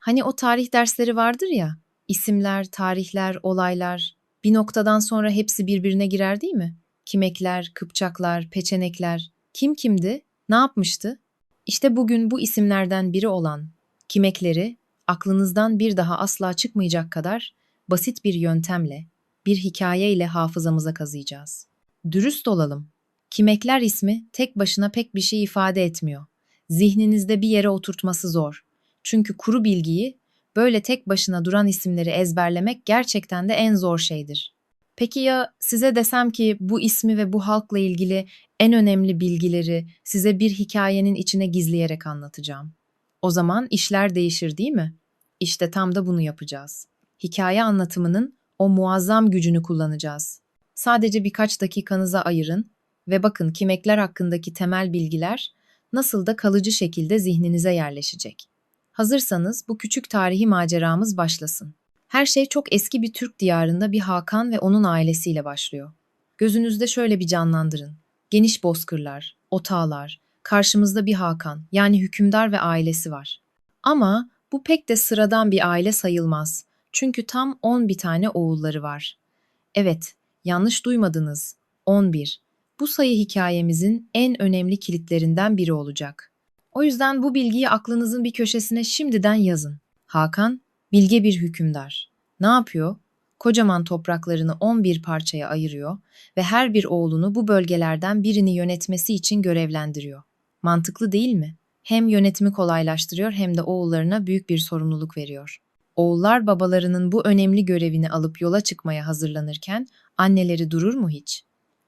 Hani o tarih dersleri vardır ya, isimler, tarihler, olaylar, bir noktadan sonra hepsi birbirine girer değil mi? Kimekler, Kıpçaklar, Peçenekler, kim kimdi, ne yapmıştı? İşte bugün bu isimlerden biri olan Kimekleri aklınızdan bir daha asla çıkmayacak kadar basit bir yöntemle, bir hikayeyle hafızamıza kazıyacağız. Dürüst olalım. Kimekler ismi tek başına pek bir şey ifade etmiyor. Zihninizde bir yere oturtması zor. Çünkü kuru bilgiyi, böyle tek başına duran isimleri ezberlemek gerçekten de en zor şeydir. Peki ya size desem ki bu ismi ve bu halkla ilgili en önemli bilgileri size bir hikayenin içine gizleyerek anlatacağım. O zaman işler değişir değil mi? İşte tam da bunu yapacağız. Hikaye anlatımının o muazzam gücünü kullanacağız. Sadece birkaç dakikanıza ayırın ve bakın Kimekler hakkındaki temel bilgiler nasıl da kalıcı şekilde zihninize yerleşecek. Hazırsanız bu küçük tarihi maceramız başlasın. Her şey çok eski bir Türk diyarında bir Hakan ve onun ailesiyle başlıyor. Gözünüzde şöyle bir canlandırın. Geniş bozkırlar, otağlar, karşımızda bir Hakan, yani hükümdar ve ailesi var. Ama bu pek de sıradan bir aile sayılmaz. Çünkü tam 11 tane oğulları var. Evet, yanlış duymadınız. 11. Bu sayı hikayemizin en önemli kilitlerinden biri olacak. O yüzden bu bilgiyi aklınızın bir köşesine şimdiden yazın. Hakan, bilge bir hükümdar. Ne yapıyor? Kocaman topraklarını 11 parçaya ayırıyor ve her bir oğlunu bu bölgelerden birini yönetmesi için görevlendiriyor. Mantıklı değil mi? Hem yönetimi kolaylaştırıyor hem de oğullarına büyük bir sorumluluk veriyor. Oğullar babalarının bu önemli görevini alıp yola çıkmaya hazırlanırken anneleri durur mu hiç?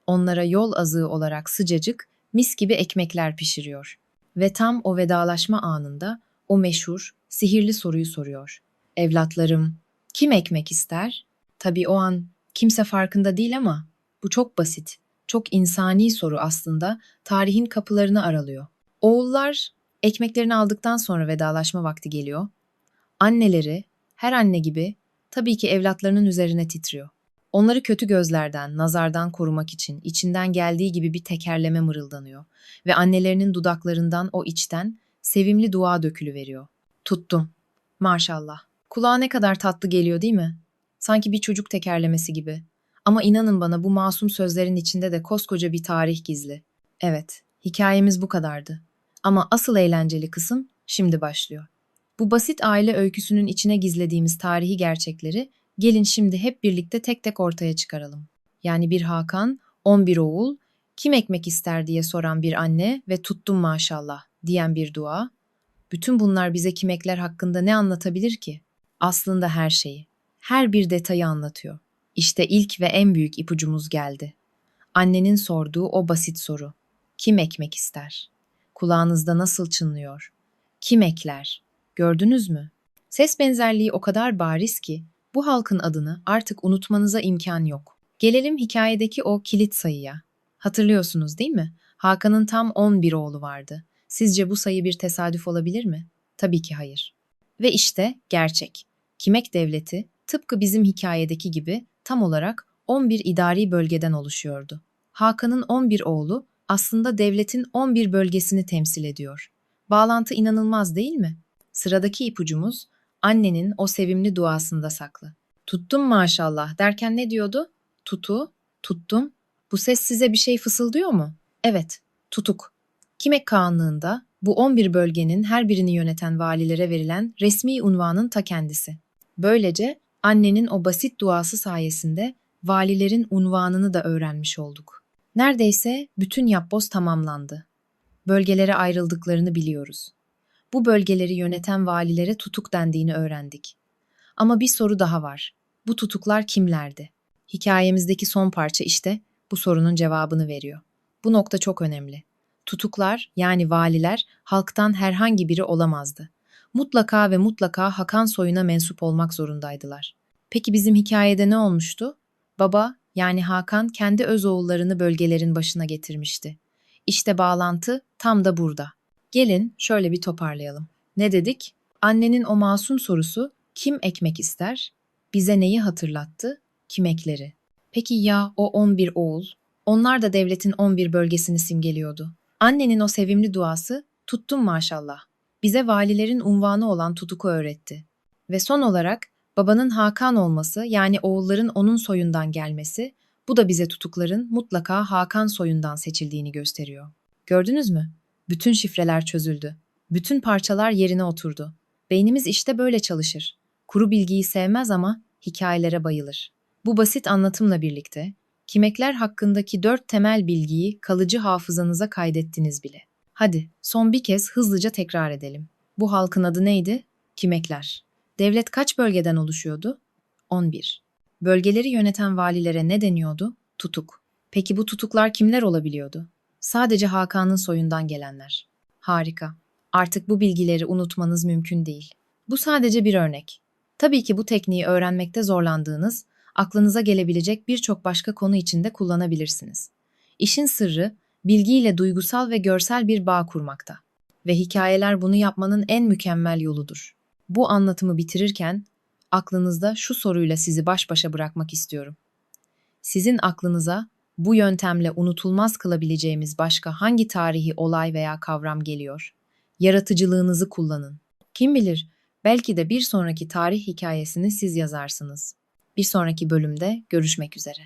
Onlara yol azığı olarak sıcacık, mis gibi ekmekler pişiriyor. Ve tam o vedalaşma anında o meşhur, sihirli soruyu soruyor. Evlatlarım, kim ekmek ister? Tabii o an kimse farkında değil ama bu çok basit, çok insani soru aslında tarihin kapılarını aralıyor. Oğullar ekmeklerini aldıktan sonra vedalaşma vakti geliyor. Anneleri, her anne gibi, tabii ki evlatlarının üzerine titriyor. Onları kötü gözlerden, nazardan korumak için içinden geldiği gibi bir tekerleme mırıldanıyor ve annelerinin dudaklarından o içten sevimli dua dökülüveriyor. Tuttum. Maşallah. Kulağa ne kadar tatlı geliyor değil mi? Sanki bir çocuk tekerlemesi gibi. Ama inanın bana bu masum sözlerin içinde de koskoca bir tarih gizli. Evet, hikayemiz bu kadardı. Ama asıl eğlenceli kısım şimdi başlıyor. Bu basit aile öyküsünün içine gizlediğimiz tarihi gerçekleri gelin şimdi hep birlikte tek tek ortaya çıkaralım. Yani bir Hakan, 11 oğul, kim ekmek ister diye soran bir anne ve tuttum maşallah diyen bir dua. Bütün bunlar bize kimekler hakkında ne anlatabilir ki? Aslında her şeyi, her bir detayı anlatıyor. İşte ilk ve en büyük ipucumuz geldi. Annenin sorduğu o basit soru. Kim ekmek ister? Kulağınızda nasıl çınlıyor? Kim ekler? Gördünüz mü? Ses benzerliği o kadar bariz ki bu halkın adını artık unutmanıza imkan yok. Gelelim hikayedeki o kilit sayıya. Hatırlıyorsunuz değil mi? Hakan'ın tam 11 oğlu vardı. Sizce bu sayı bir tesadüf olabilir mi? Tabii ki hayır. Ve işte gerçek. Kimek devleti tıpkı bizim hikayedeki gibi tam olarak 11 idari bölgeden oluşuyordu. Hakan'ın 11 oğlu aslında devletin 11 bölgesini temsil ediyor. Bağlantı inanılmaz değil mi? Sıradaki ipucumuz annenin o sevimli duasında saklı. Tuttum maşallah derken ne diyordu? Tutu, tuttum. Bu ses size bir şey fısıldıyor mu? Evet, tutuk. Kimek Kağanlığında bu 11 bölgenin her birini yöneten valilere verilen resmi unvanın ta kendisi. Böylece annenin o basit duası sayesinde valilerin unvanını da öğrenmiş olduk. Neredeyse bütün yapboz tamamlandı. Bölgelere ayrıldıklarını biliyoruz. Bu bölgeleri yöneten valilere tutuk dendiğini öğrendik. Ama bir soru daha var. Bu tutuklar kimlerdi? Hikayemizdeki son parça işte bu sorunun cevabını veriyor. Bu nokta çok önemli. Tutuklar, yani valiler, halktan herhangi biri olamazdı. Mutlaka ve mutlaka Hakan soyuna mensup olmak zorundaydılar. Peki bizim hikayede ne olmuştu? Baba, yani Hakan kendi öz oğullarını bölgelerin başına getirmişti. İşte bağlantı tam da burada. Gelin şöyle bir toparlayalım. Ne dedik? Annenin o masum sorusu kim ekmek ister? Bize neyi hatırlattı? Kimekleri. Peki ya o 11 oğul? Onlar da devletin 11 bölgesini simgeliyordu. Annenin o sevimli duası tuttum maşallah. Bize valilerin unvanı olan tutuku öğretti. Ve son olarak babanın Hakan olması, yani oğulların onun soyundan gelmesi, bu da bize tutukların mutlaka Hakan soyundan seçildiğini gösteriyor. Gördünüz mü? Bütün şifreler çözüldü. Bütün parçalar yerine oturdu. Beynimiz işte böyle çalışır. Kuru bilgiyi sevmez ama hikayelere bayılır. Bu basit anlatımla birlikte Kimekler hakkındaki 4 temel bilgiyi kalıcı hafızanıza kaydettiniz bile. Hadi son bir kez hızlıca tekrar edelim. Bu halkın adı neydi? Kimekler. Devlet kaç bölgeden oluşuyordu? 11. Bölgeleri yöneten valilere ne deniyordu? Tutuk. Peki bu tutuklar kimler olabiliyordu? Sadece Hakan'ın soyundan gelenler. Harika. Artık bu bilgileri unutmanız mümkün değil. Bu sadece bir örnek. Tabii ki bu tekniği öğrenmekte zorlandığınız, aklınıza gelebilecek birçok başka konu için de kullanabilirsiniz. İşin sırrı, bilgiyle duygusal ve görsel bir bağ kurmakta. Ve hikayeler bunu yapmanın en mükemmel yoludur. Bu anlatımı bitirirken, aklınızda şu soruyla sizi baş başa bırakmak istiyorum. Sizin aklınıza bu yöntemle unutulmaz kılabileceğimiz başka hangi tarihi olay veya kavram geliyor? Yaratıcılığınızı kullanın. Kim bilir, belki de bir sonraki tarih hikayesini siz yazarsınız. Bir sonraki bölümde görüşmek üzere.